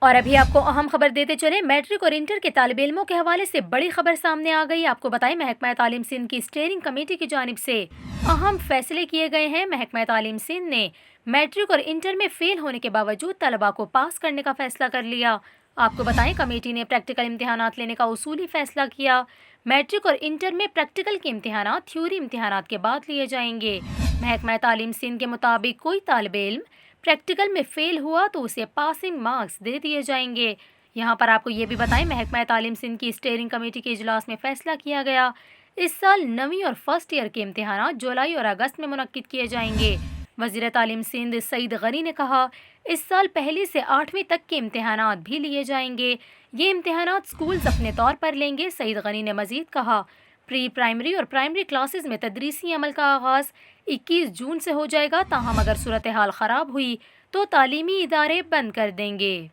और अभी आपको अहम खबर देते चले, मैट्रिक और इंटर के तालिब इल्मों के हवाले से बड़ी खबर सामने आ गई। आपको बताएं, महकमा तालीम सिंध की स्टीयरिंग कमेटी की जानिब से अहम फैसले किए गए हैं। महकमा तालीम सिंध ने मैट्रिक और इंटर में फेल होने के बावजूद तलबा को पास करने का फैसला कर लिया। आपको बताएं, कमेटी ने प्रैक्टिकल इम्तिहानात लेने का उसूली फैसला किया। मैट्रिक और इंटर में प्रैक्टिकल के इम्तिहानात थ्योरी इम्तिहानात के बाद लिए जाएंगे। महकमा तालीम सिंध के मुताबिक कोई तालिब इल्म प्रैक्टिकल में फेल हुआ तो उसे पासिंग मार्क्स दे दिए जाएंगे। यहाँ पर आपको ये भी बताएं, महकमा तालीम सिंध की स्टीयरिंग कमेटी के इजलास में फैसला किया गया, इस साल 9वीं और फर्स्ट ईयर के इम्तिहानात जुलाई और अगस्त में मुनक्किद किए जाएंगे। वज़ीर तालीम सिंध सईद गनी ने कहा, इस साल पहली से 8वीं तक के इम्तिहानात भी लिए जाएंगे। ये इम्तिहानात स्कूल्स अपने तौर पर लेंगे। सईद गनी ने मजीद कहा, प्री प्राइमरी और प्राइमरी क्लासेस में तदरीसी अमल का आगाज़ 21 जून से हो जाएगा। ताहम अगर सूरत हाल ख़राब हुई तो तालीमी इदारे बंद कर देंगे।